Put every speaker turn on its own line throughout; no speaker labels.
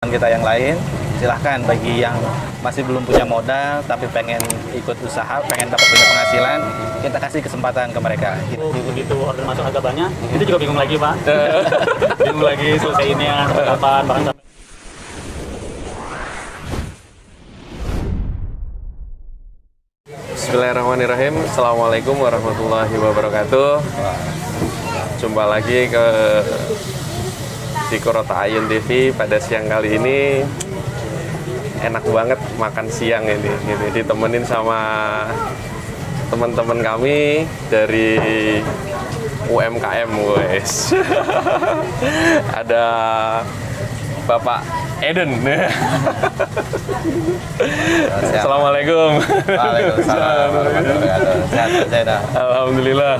kita yang lain, silahkan bagi yang masih belum punya modal tapi pengen ikut usaha, pengen dapat punya penghasilan, kita kasih kesempatan ke mereka.
Begitu order masuk agak banyak, itu juga bingung lagi Pak. Bingung lagi selesaiinnya kapan, bahkan sampai
Bismillahirrahmanirrahim. Assalamualaikum warahmatullahi wabarakatuh. Jumpa lagi di Kurota Ayun TV pada siang kali ini. Enak banget makan siang ini, ditemenin sama teman-teman kami dari UMKM, guys. Ada Bapak Eden. Assalamualaikum.
Waalaikumsalam warahmatullahi wabarakatuh. Sehat.
Alhamdulillah.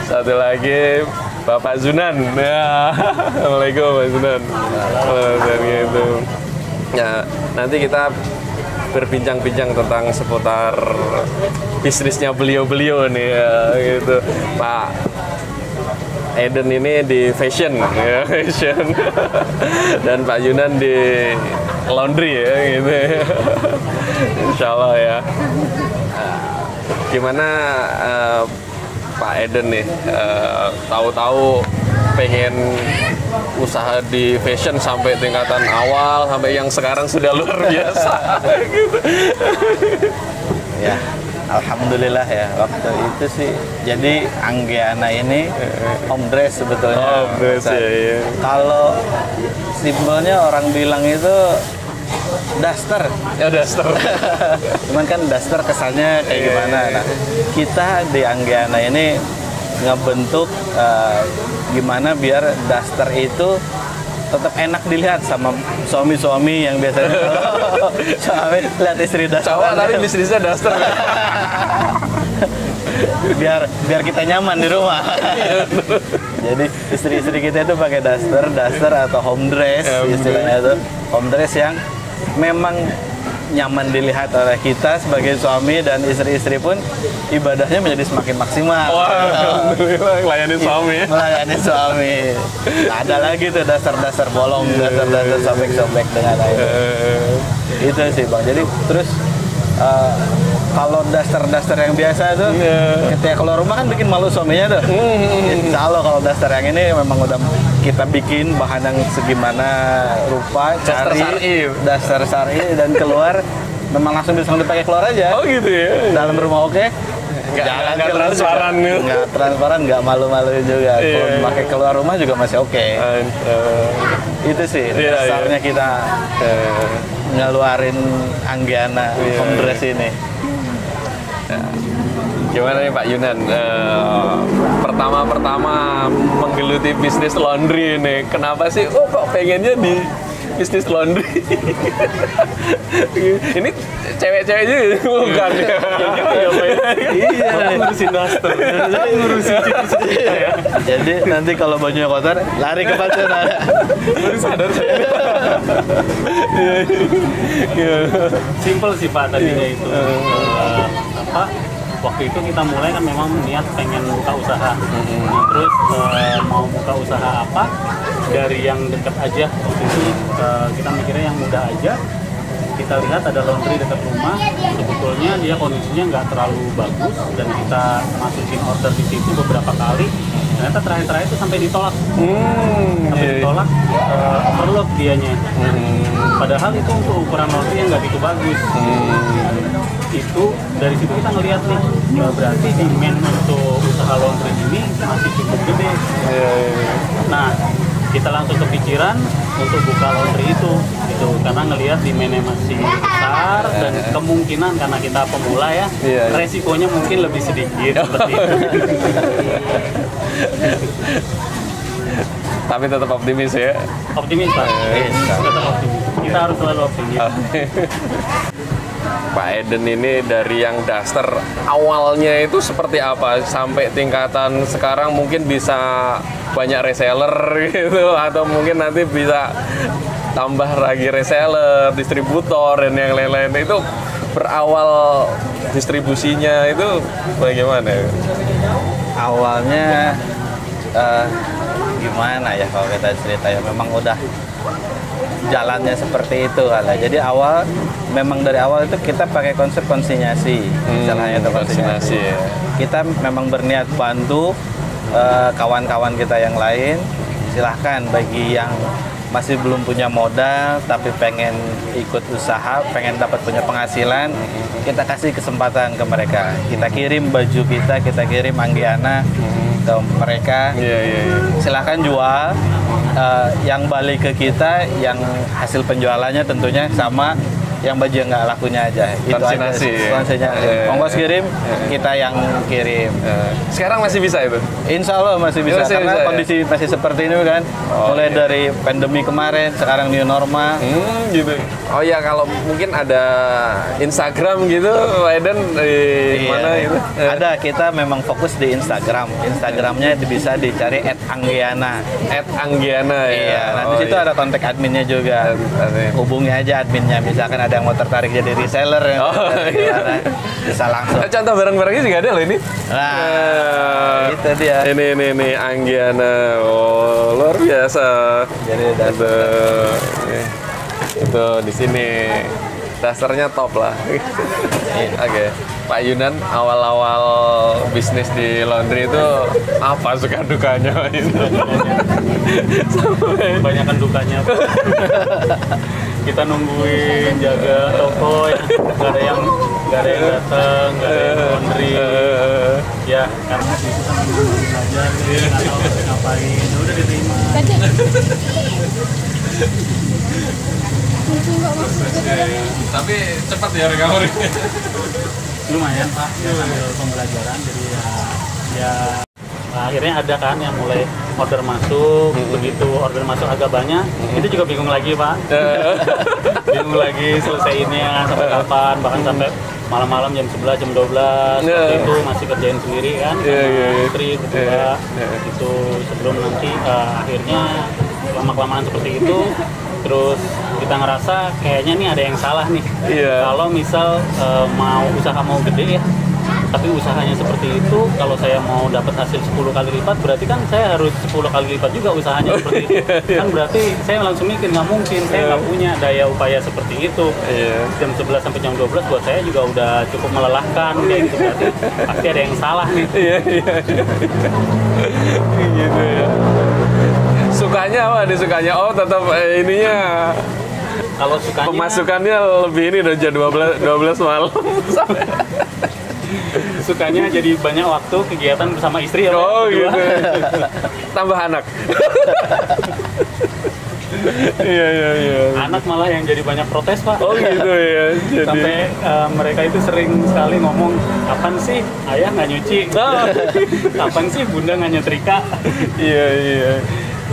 Satu lagi Bapak Zunan. Ya. Assalamualaikum Pak Zunan. Gitu. Ya, nanti kita berbincang-bincang tentang seputar bisnisnya beliau-beliau nih ya, gitu. Pak Eden ini di fashion, ya, fashion. Dan Pak Yunan di laundry ya, gitu. Insya Allah ya. Gimana Pak Eden nih, tahu-tahu pengen usaha di fashion sampai tingkatan awal, sampai yang sekarang sudah luar biasa. Gitu.
Ya, alhamdulillah ya, waktu itu sih jadi Anggiana ini home dress sebetulnya.
Home dress ya.
Kalau simbolnya orang bilang itu daster.
Ya daster.
Cuman kan daster kesannya kayak gimana. Nah, kita di Anggiana ini ngebentuk gimana biar daster itu tetap enak dilihat sama suami-suami yang biasanya suami lihat istri daster.
Cowok tadi bisnisnya daster.
biar kita nyaman di rumah. Jadi istri-istri kita itu pakai daster atau home dress, istilahnya itu home dress yang memang nyaman dilihat oleh kita sebagai suami, dan istri-istri pun ibadahnya menjadi semakin maksimal.
Wah, alhamdulillah ngelayanin suami.
Melayani suami. Nah, ada lagi tuh dasar-dasar bolong, dasar-dasar sobek-sobek dengan lain. Itu sih Bang. Jadi terus kalau daster yang biasa tuh ketika keluar rumah kan bikin malu suaminya tuh. Insya Allah kalau daster yang ini memang udah kita bikin bahan yang segimana rupa, cari daster syar'i dan keluar memang langsung bisa dipakai keluar aja.
Oh gitu ya.
Dalam rumah oke.
Nggak transparan gitu.
Nggak transparan, nggak malu-maluin juga. Kalau pakai keluar rumah juga masih oke. Itu sih dasarnya kita ngeluarin Anggiana home dress ini.
Gimana nih Pak Yunan, pertama-pertama menggeluti bisnis laundry ini, kenapa sih kok pengennya di bisnis laundry? Ini cewek-ceweknya bukan ya?
Iya,
ngurusin daster, ngurusin cuci ya.
Jadi nanti kalau bajunya kotor, lari ke pacar.
Baru sadar saya.
Simple sih Pak tadinya itu. Waktu itu kita mulai kan memang niat pengen buka usaha. Terus mau buka usaha apa? Dari yang dekat aja. Waktu itu kita mikirnya yang mudah aja. Kita lihat ada laundry dekat rumah. Sebetulnya dia kondisinya nggak terlalu bagus, dan kita masukin order di situ beberapa kali. Ternyata terakhir itu sampai ditolak. Ditolak, overload dianya. Padahal itu untuk ukuran laundry yang nggak gitu bagus. Itu dari situ kita ngelihat nih, ya berarti demand untuk usaha laundry ini masih cukup gede. Nah, kita langsung kepikiran untuk buka laundry itu, gitu, karena ngelihat demand-nya masih besar dan kemungkinan karena kita pemula ya, resikonya mungkin lebih sedikit seperti itu.
Tapi tetap optimis ya?
Optimis Pak, tetap optimis. Kita harus selalu optimis.
Pak Eden ini dari yang daster awalnya itu seperti apa sampai tingkatan sekarang mungkin bisa banyak reseller gitu, atau mungkin nanti bisa tambah lagi reseller, distributor dan yang lain-lain, itu berawal distribusinya itu bagaimana?
Awalnya gimana ya kalau kita cerita ya, memang udah jalannya seperti itu ala. Jadi dari awal itu kita pakai konsep konsinyasi, misalnya itu konsinyasi.
Ya.
Kita memang berniat bantu kawan-kawan kita yang lain. Silahkan bagi yang masih belum punya modal tapi pengen ikut usaha, pengen dapat punya penghasilan, kita kasih kesempatan ke mereka. Kita kirim baju kita kirim Anggiana ke mereka. Silahkan jual. Yang balik ke kita, yang hasil penjualannya tentunya sama yang baju yang nggak lakunya aja.
Konsinyasi.
Ongkos kirim, kita yang kirim.
Sekarang masih bisa itu?
Insya Allah masih bisa, karena kondisi masih seperti ini kan. Mulai dari pandemi kemarin, sekarang new normal.
Gitu. Oh ya, kalau mungkin ada Instagram gitu, Eden di mana itu?
Ada, kita memang fokus di Instagram. Instagramnya itu bisa dicari @anggiana.
@anggiana ya.
Iya, nah di situ ada kontak adminnya juga. Hubungi aja adminnya, misalkan ada yang mau tertarik jadi reseller, bisa langsung.
Contoh barang-barangnya juga ada loh ini.
Nah, itu dia.
Ini Anggiana, oh luar biasa.
Jadi
itu di sini dasarnya top lah. Oke. Pak Yunan, awal-awal bisnis di laundry itu apa suka dukanya itu?
Kebanyakan dukanya. Kita nungguin jaga toko ya, nggak ada yang datang, nggak ada yang laundry. Ya karena itu kan belajar, nggak tahu harus ngapain, udah diterima.
Tapi cepat ya recovery.
Lumayan Pak, ya sambil pembelajaran, jadi ya akhirnya ada kan yang mulai order masuk. Begitu order masuk agak banyak, itu juga bingung lagi Pak. Bingung lagi selesaiinnya sampai kapan, bahkan sampai malam-malam jam 11, jam 12 waktu itu masih kerjain sendiri kan, sama istri berdua. Itu sebelum nanti akhirnya lama-kelamaan seperti itu. Terus kita ngerasa kayaknya nih ada yang salah nih. Kalau misal usaha mau gede ya, tapi usahanya seperti itu, kalau saya mau dapat hasil 10 kali lipat, berarti kan saya harus 10 kali lipat juga usahanya seperti itu. Kan berarti saya langsung mikir, nggak mungkin, saya nggak punya daya upaya seperti itu. Jam 11 sampai jam 12 buat saya juga udah cukup melelahkan, kayak gitu. Berarti pasti ada yang salah nih.
Gitu ya. Sukanya apa? Disukanya tetap ininya.
Kalau sukanya
pemasukannya lebih ini udah jam 12 malam.
Sukanya jadi banyak waktu kegiatan bersama istri ya.
Oh gitu. Tambah anak. Iya.
Anak malah yang jadi banyak protes Pak.
Oh gitu ya. Jadi...
Sampai mereka itu sering sekali ngomong, kapan sih ayah nggak nyuci? Kapan sih bunda nggak nyetrika?
Iya.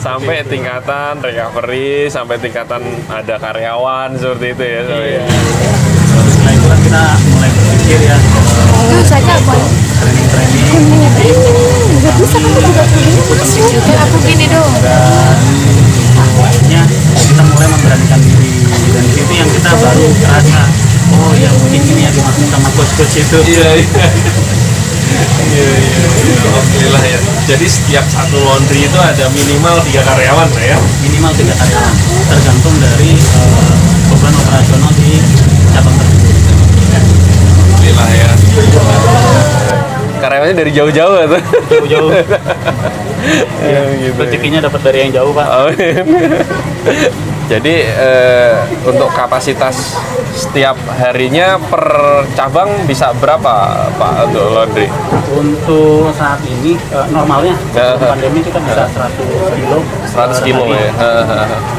Sampai tingkatan recovery, sampai tingkatan ada karyawan seperti itu ya.
Iya. Setelah itu kan kita mulai berpikir ya. Training.
Nggak bisa kan juga juga aku gini dong.
Akhirnya kita mulai memberanikan diri, dan di situ yang kita baru terasa, oh yang mungkin ini yang dimaksud sama coach itu. Iya.
Alhamdulillah ya. Jadi setiap satu laundry itu ada minimal 3 karyawan lah ya.
Minimal 3 karyawan, tergantung dari beban operasional di cabang tersebut.
Alhamdulillah ya. Karyawannya dari jauh-jauh atau?
Jauh-jauh.
Ya, gitu.
Rezekinya dapat dari yang jauh Pak.
Jadi untuk kapasitas setiap harinya per cabang bisa berapa Pak untuk laundry?
Untuk saat ini normalnya pandemi kita bisa 100 kilo.
100 kilo ya.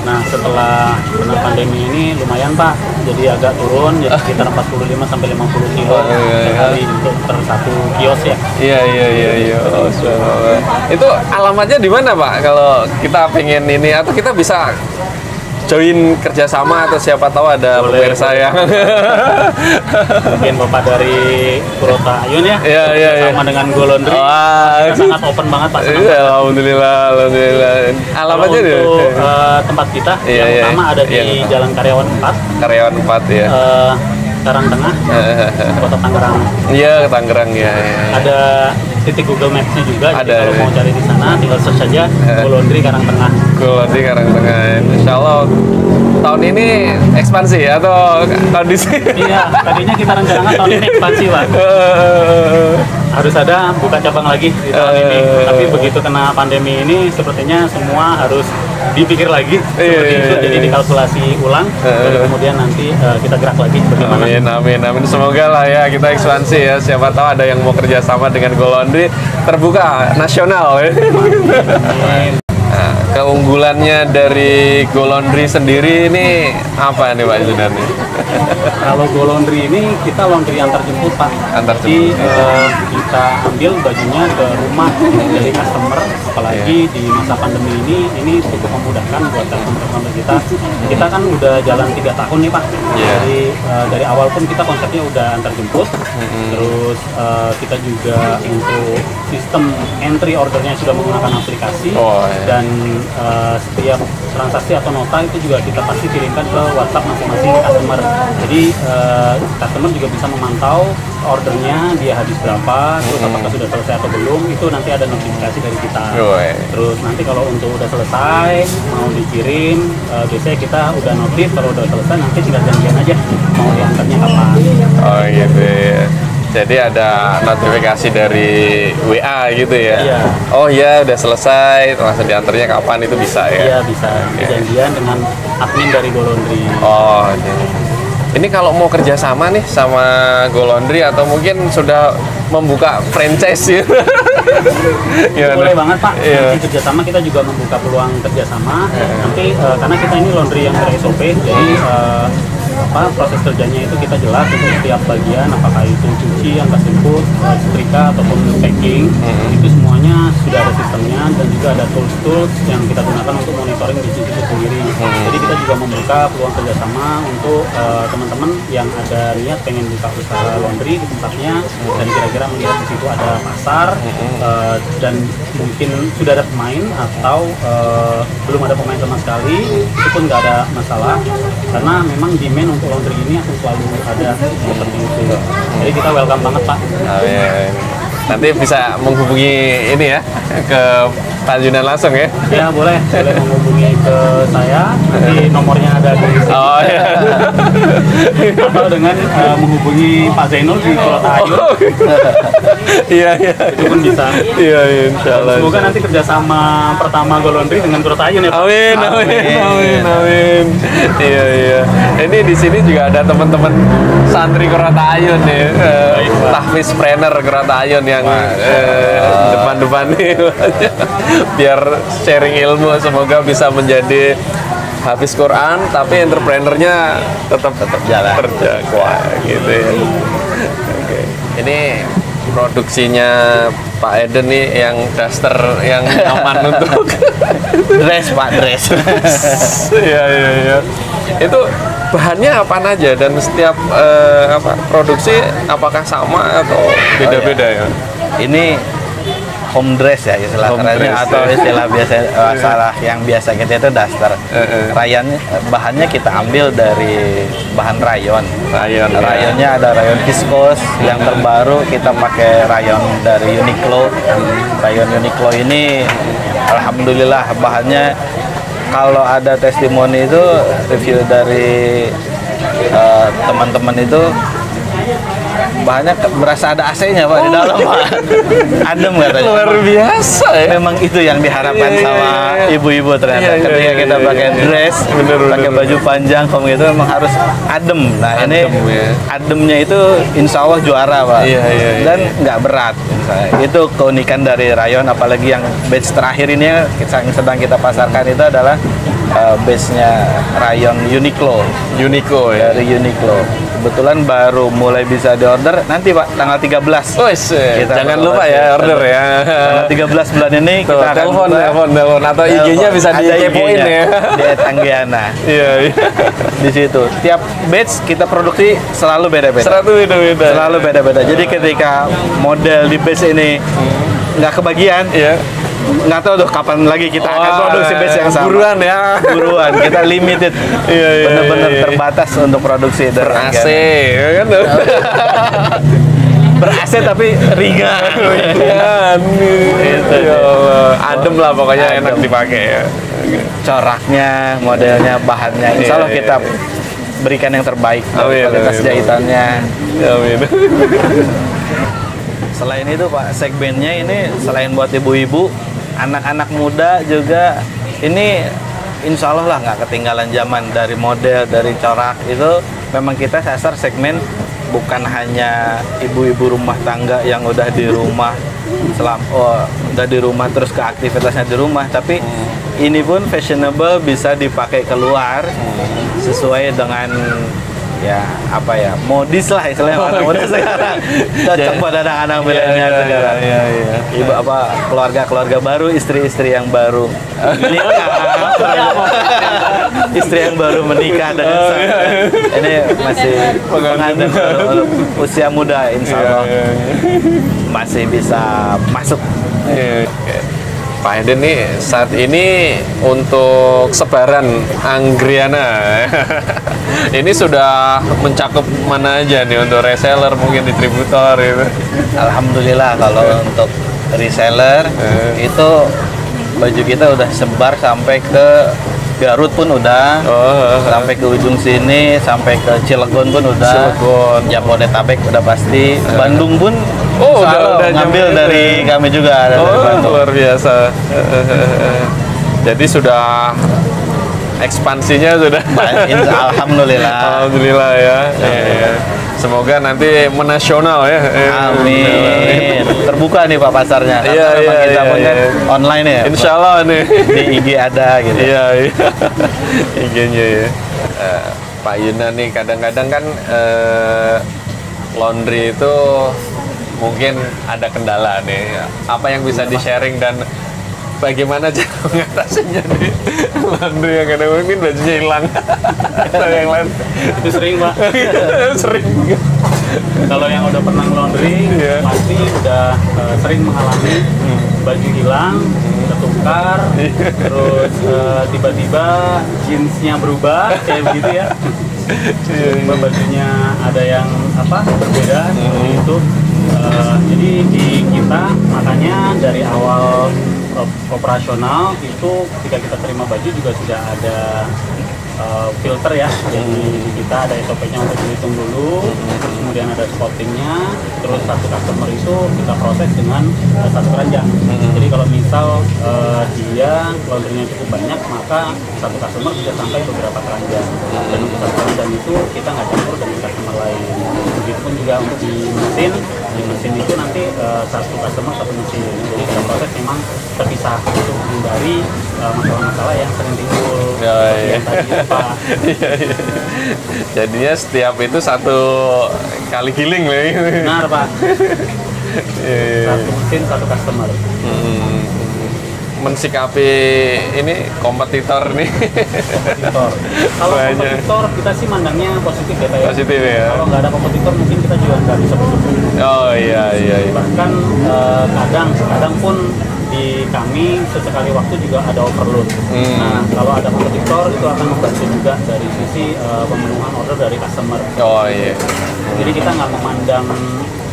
Nah setelah kena pandemi ini lumayan Pak, jadi agak turun, jadi sekitar 45 sampai 50 kilo sehari untuk per satu kios ya.
Iya. Oh, itu alamatnya di mana Pak? Kalau kita pengen ini, atau kita bisa join kerjasama, atau siapa tahu ada pemirsa yang
mungkin Bapak dari Purota Ayun ya, sama dengan Go Laundry. Sangat open banget Pak.
Alhamdulillah. Alamatnya
untuk tempat kita yang utama ada di Jalan Karyawan 4.
Karyawan 4 ya.
Karangtengah, Kota Tangerang.
Iya, Tangerang ya.
Ada titik Google Maps-nya juga.
Ada.
Jadi kalau mau cari di sana tinggal search saja Golondri Karangtengah.
Golondri Karangtengah. Insya Allah tahun ini ekspansi atau kondisi?
Iya, tadinya kita rencanakan tahun ini ekspansi, Pak. Harus ada buka cabang lagi di tahun ini. Tapi begitu kena pandemi ini, sepertinya semua harus dipikir lagi seperti itu. Jadi dikalkulasi ulang, baru kemudian nanti kita gerak lagi bagaimana.
Amin, amin, amin. Semoga lah ya kita ekspansi ya. Siapa tahu ada yang mau kerjasama dengan Golondri, terbuka nasional ya. Nah, keunggulannya dari Golondri sendiri ini apa nih Pak Zudan?
Kalau Golondri ini kita laundry antar jemput, Pak.
Antar
Jadi kita ambil bajunya ke rumah dari customer, apalagi di masa pandemi ini cukup memudahkan buat customer kita. Kita kan udah jalan 3 tahun nih, Pak. Jadi dari awal pun kita konsepnya udah antar jemput. Terus kita juga untuk sistem entry ordernya sudah menggunakan aplikasi. Dan setiap transaksi atau nota itu juga kita pasti kirimkan ke WhatsApp masing-masing customer. Jadi customer juga bisa memantau ordernya dia habis berapa, terus apakah sudah selesai atau belum, itu nanti ada notifikasi dari kita. Terus nanti kalau untuk udah selesai mau dikirim, biasanya kita udah notif kalau udah selesai, nanti tinggal janjian aja mau diantarnya kapan.
Oh gitu ya. Jadi ada notifikasi dari WA gitu ya?
Iya.
Oh iya udah selesai, langsung diantarnya kapan itu bisa ya?
Iya bisa, janjian dengan admin dari Golondri.
Oh jadi. Ini kalau mau kerjasama nih sama Golondri atau mungkin sudah membuka franchise ya?
Boleh banget Pak, nanti kerjasama kita juga membuka peluang kerjasama. Nanti karena kita ini laundry yang ber-SOP, jadi proses kerjanya itu kita jelas untuk setiap bagian, apakah itu cuci, angkat jemput, setrika ataupun packing, itu semuanya sudah ada sistemnya dan juga ada tools yang kita gunakan untuk monitoring bisnis itu sendiri. Jadi kita juga membuka peluang kerjasama untuk teman-teman yang ada niat pengen buka usaha laundry di tempatnya dan kira-kira melihat di situ ada pasar dan mungkin sudah ada pemain atau belum ada pemain sama sekali, itu pun nggak ada masalah karena memang demand untuk laundry ini akan selalu ada seperti itu. Jadi kita welcome banget Pak.
Nanti bisa menghubungi ini ya ke Pak Junan langsung ya?
Ya boleh menghubungi ke saya, nanti nomornya ada di sini.
Oh iya.
Atau dengan menghubungi Pak Zainul di Kota Ayun.
Iya.
Itu pun bisa.
Iya, insya Allah.
Semoga nanti kerjasama pertama Golondri dengan Kota Ayun ya Pak.
Amin. Iya. Ini di sini juga ada teman-teman santri Kota Ayun nih, tahfiz trainer Kota Ayun yang depan-depan nih. Biar sharing ilmu, semoga bisa menjadi hafiz Quran tapi entrepreneurnya tetap
jalan
terjaga gitu ya. Oke. Ini produksinya Pak Eden nih yang daster yang aman untuk
dress.
Iya. Itu bahannya apa aja dan setiap produksi apakah sama atau beda-beda ya?
Ini home dress ya istilah kerennya, atau istilah biasa salah yang biasa kita itu daster. Rayon bahannya kita ambil dari bahan rayon. Rayonnya ada rayon viscose, yang terbaru kita pakai rayon dari Uniqlo. Rayon Uniqlo ini alhamdulillah bahannya, kalau ada testimoni itu review dari teman-teman itu bahannya berasa ada AC-nya Pak di dalam Pak. Adem katanya.
Luar biasa ya.
Memang itu yang diharapkan sama ibu-ibu ternyata. Ketika kita pakai dress, pakai baju panjang kayak gitu memang harus adem. Nah ini ademnya itu insya Allah juara Pak. Dan nggak berat. Itu keunikan dari rayon, apalagi yang batch terakhir ini yang sedang kita pasarkan itu adalah base-nya rayon Uniqlo ya. Dari Uniqlo. Kebetulan baru mulai bisa diorder nanti Pak, tanggal 13.
Jangan lupa ya order ya.
Tanggal 13 bulan ini kita akan
telepon atau IG-nya bisa dikepoin ya.
Di Anggiana.
Iya.
Di situ. Tiap batch kita produksi selalu beda-beda. Selalu beda-beda. Jadi ketika model di batch ini nggak kebagian, nggak tahu tuh kapan lagi kita akan produksi batch yang sama.
Buruan ya.
Buruan, kita limited.
Iya,
Bener-bener
iya.
terbatas untuk produksi dari
Ber-AC,
Anggana.
ya kan?
Ber-AC tapi ringan.
Kan.
Itu
Ya Allah. Adem lah pokoknya,
Adem.
enak dipakai ya.
Coraknya, modelnya, bahannya, insya Allah
Iya,
kita
iya.
berikan yang terbaik
Amin,
kualitas
amin,
jahitannya.
Amin.
Selain itu Pak, segmennya ini selain buat ibu-ibu, anak-anak muda juga ini insya Allah lah nggak ketinggalan zaman dari model, dari corak itu memang kita sasar segmen bukan hanya ibu-ibu rumah tangga yang udah di rumah udah di rumah terus ke aktivitasnya di rumah, tapi ini pun fashionable bisa dipakai keluar sesuai dengan ya apa ya modis lah istilahnya anak muda sekarang cocok buat anak-anak milenial sekarang.
Iya.
Ibu apa keluarga baru, istri-istri yang baru menikah, istri yang baru menikah dengan ini masih pengantin baru, usia muda insya Allah masih bisa masuk.
Iya. Pak Eden nih saat ini untuk sebaran Anggriana ini sudah mencakup mana aja nih untuk reseller, mungkin distributor gitu.
Alhamdulillah kalau untuk reseller itu baju kita udah sebar sampai ke Garut pun udah, sampai ke ujung sini, sampai ke Cilegon pun udah,
Cilegon.
Jabodetabek udah pasti, Bandung pun
udah
ngambil
nyampe
dari kami juga dari Bandung.
luar biasa. Jadi sudah ekspansinya sudah.
Alhamdulillah.
Alhamdulillah ya. Iya. Semoga nanti menasional ya.
Amin. Terbuka nih Pak pasarnya. Karena
Iya,
memang
iya,
kita
iya,
pun kan
iya.
online ya.
Insya Allah nih.
Di IG ada gitu.
Iya, iya. IG-nya ya. Pak Yunan nih kadang-kadang kan laundry itu mungkin ada kendala nih. Apa yang bisa di-sharing dan bagaimana cara mengatasinya nih laundry yang kadang mungkin bajunya hilang atau yang lain?
Itu sering Pak.
Sering.
Kalau yang udah pernah laundry
Iya.
pasti udah sering mengalami baju hilang, ketukar, terus tiba-tiba jeansnya berubah kayak begitu ya. Tiba bajunya ada yang berbeda seperti itu. Jadi di kita makanya dari awal operasional itu ketika kita terima baju juga sudah ada filter ya. Jadi kita ada SOP-nya untuk dihitung dulu, terus kemudian ada spottingnya, terus satu customer itu kita proses dengan satu keranjang. Jadi kalau misal dia laundry-nya cukup banyak, maka satu customer bisa sampai beberapa keranjang. Dan untuk satu keranjang itu kita nggak campur dengan customer lain. Begitupun juga untuk di mesin itu nanti satu customer satu mesin. Jadi kita proses memang terpisah untuk menghindari masalah-masalah yang sering timbul.
Ya,
Seperti
iya.
yang tadi itu, Pak.
Iya, iya. Jadinya setiap itu satu kali giling lah gitu.
Benar Pak.
Iya.
Satu mesin satu customer.
Mensikapi ini kompetitor nih.
Kompetitor. Kalau
Banyak.
kompetitor kita sih mandangnya positif ya Pak ya.
Positif ya.
Kalau nggak ada kompetitor mungkin kita juga nggak bisa bertumbuh.
Oh iya iya. Iya.
Bahkan kadang pun di kami sesekali waktu juga ada overload. Nah kalau ada kompetitor itu akan membantu juga dari sisi pemenuhan order dari customer.
Oh iya.
Jadi kita nggak memandang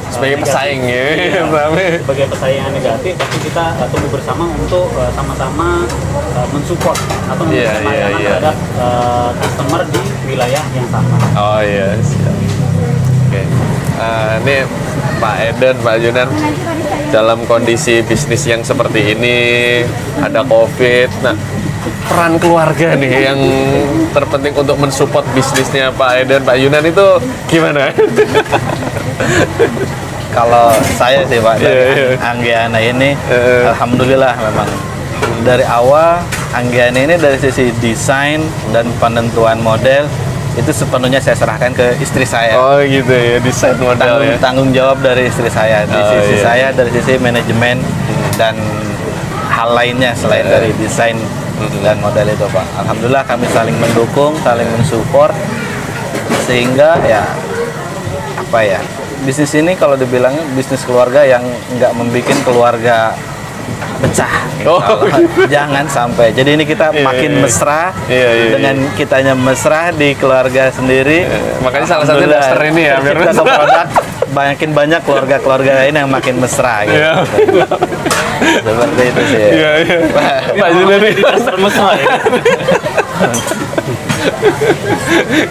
Sebagai
negatif.
pesaing ya.
Iya,
Tapi
sebagai pesaing yang negatif, tapi kita tumbuh bersama untuk sama-sama mensupport atau
Iya,
memberikan
iya,
layanan
iya.
terhadap customer di wilayah yang sama.
oh iya. Siap. Oke. Ini Pak Eden, Pak Yunan, dalam kondisi bisnis yang seperti ini, ada COVID. Nah, peran keluarga nih yang terpenting untuk mensupport bisnisnya Pak Eden, Pak Yunan itu gimana?
Kalau saya sih Pak dari
Iya, iya.
Anggana ini, alhamdulillah memang dari awal Anggana ini dari sisi desain dan penentuan model itu sepenuhnya saya serahkan ke istri saya.
Oh gitu ya, desain model ya.
Tanggung jawab dari istri saya di
Oh,
sisi
iya.
saya dari sisi manajemen dan hal lainnya selain dari desain dan model itu Pak. Alhamdulillah kami saling mendukung, saling mensupport sehingga ya apa ya bisnis ini kalau dibilang bisnis keluarga yang nggak membuat keluarga pecah.
Oh.
Jangan sampai. Jadi ini kita makin mesra dengan kitanya mesra di keluarga sendiri.
Makanya salah satunya daster ini ya, biar
kita ke produk makin banyak keluarga-keluarga lain yang makin mesra gitu. Seperti itu sih.
Iya. Pak Yunan nih.
Daster mesra ya.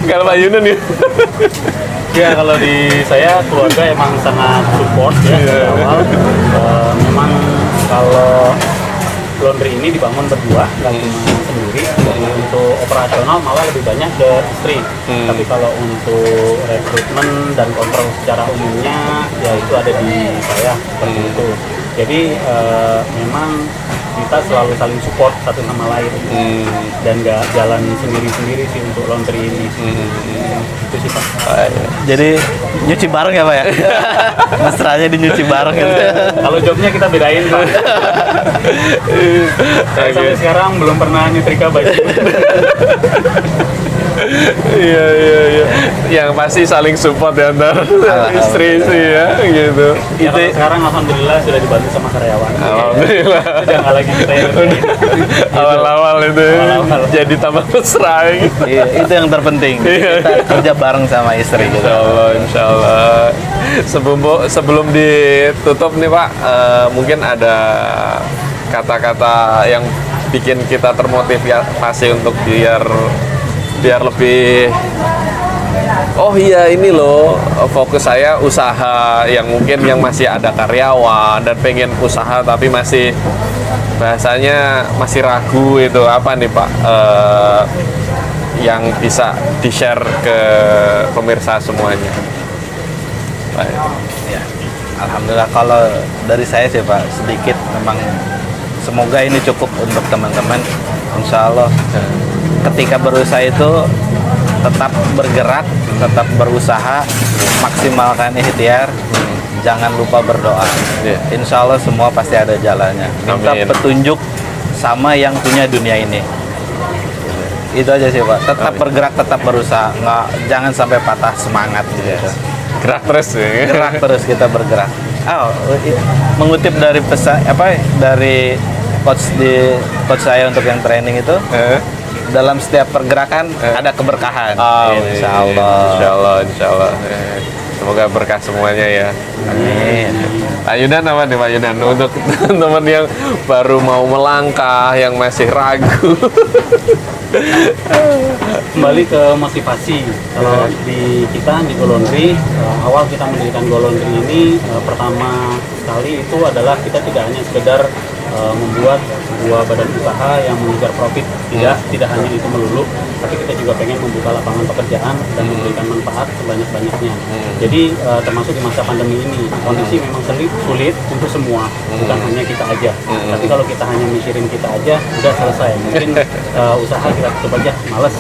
Kalau Pak Yunan nih.
Ya kalau di saya keluarga emang sangat support ya dari awal. Memang kalau laundry ini dibangun berdua, nggak cuma sendiri. Jadi untuk operasional malah lebih banyak ke istri. Tapi kalau untuk rekrutmen dan kontrol secara umumnya, ya itu ada di saya seperti itu. Jadi memang kita selalu saling support satu sama lain dan nggak jalan sendiri-sendiri sih untuk laundry ini. Itu sih Pak.
Jadi nyuci bareng ya Pak ya? Mesranya di nyuci bareng gitu.
Kalau jobnya kita bedain Pak. Saya sampai sekarang belum pernah nyetrika baju.
Iya. Yang pasti saling support ya antara istri ya gitu.
Ya, kalau sekarang alhamdulillah sudah dibantu sama karyawan.
Alhamdulillah.
Sudah nggak lagi kita yang
Awal-awal itu
Awal-awal.
jadi tambah mesra gitu.
Iya, itu yang terpenting. Kita kerja bareng sama istri gitu.
Insya Allah. Sebelum ditutup nih Pak, mungkin ada kata-kata yang bikin kita termotivasi untuk biar lebih, oh iya ini loh fokus saya usaha yang mungkin yang masih ada karyawan dan pengen usaha tapi masih bahasanya masih ragu, itu apa nih Pak yang bisa di-share ke pemirsa semuanya?
Ya, alhamdulillah kalau dari saya sih Pak sedikit memang semoga ini cukup untuk teman-teman. Insya Allah ketika berusaha itu tetap bergerak, tetap berusaha, maksimalkan ikhtiar, jangan lupa berdoa. Insya Allah semua pasti ada jalannya. Minta petunjuk sama yang punya dunia ini. Itu aja sih Pak. Tetap bergerak, tetap berusaha, jangan sampai patah semangat gitu.
Gerak terus ya.
Gerak terus, kita bergerak. Mengutip dari pesan dari coach saya untuk yang training itu, dalam setiap pergerakan ada keberkahan. Insya Allah.
Semoga berkah semuanya ya.
Amin.
Pak Yunan apa nih Pak Yunan untuk teman-teman yang baru mau melangkah, yang masih ragu?
Kembali ke motivasi. Kalau di kita di Go Laundry, awal kita mendirikan Go Laundry ini pertama sekali itu adalah kita tidak hanya sekedar membuat sebuah badan usaha yang mengejar profit, tidak hanya itu melulu, tapi kita juga pengen membuka lapangan pekerjaan dan memberikan manfaat sebanyak-banyaknya. Jadi termasuk di masa pandemi ini kondisi memang sulit untuk semua, bukan hanya kita aja. Tapi kalau kita hanya mikirin kita aja, udah selesai. Mungkin usaha kita tutup aja, males,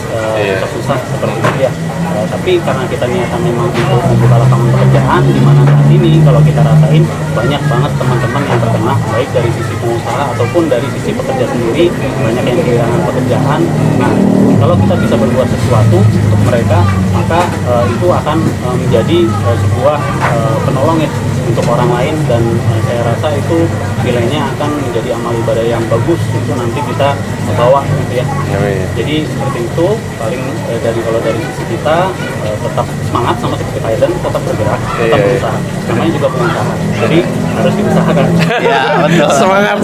susah seperti itu ya. Tapi karena kita niatan memang untuk membuka lapangan pekerjaan, di mana saat ini kalau kita rasain banyak banget teman-teman yang terkena, baik dari sisi pengusaha ataupun dari sisi pekerja sendiri, banyak yang kehilangan pekerjaan. Nah, kalau kita bisa berbuat sesuatu untuk mereka, maka itu akan menjadi sebuah penolong ya untuk orang lain, dan saya rasa itu nilainya akan menjadi amal ibadah yang bagus itu nanti kita bawa gitu ya. Jadi seperti itu paling kalau dari sisi kita tetap semangat sama seperti Pak Eden, tetap bergerak, tetap berusaha. Namanya juga pengusaha, jadi harus diusahakan.
Ya betul.
Semangat.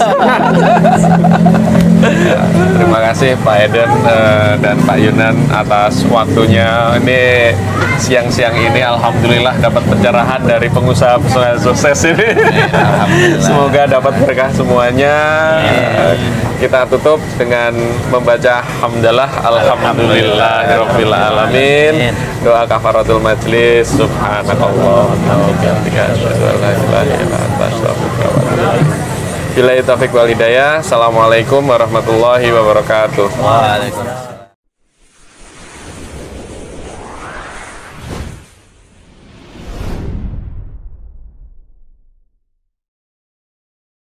Terima kasih Pak Eden dan Pak Yunan atas waktunya. Ini siang-siang ini alhamdulillah dapat pencerahan dari pengusaha sukses ini. Semoga dapat berkah semuanya. Kita tutup dengan membaca hamdalah alhamdulillahirabbil alamin. Doa kafaratul majlis. Subhanakallah wa bihamdika asyhadu an la ilaha illa anta astaghfiruka wa atubu ilaik. Billahi taufiq wal hidayah. Assalamualaikum warahmatullahi wabarakatuh.
Waalaikumsalam.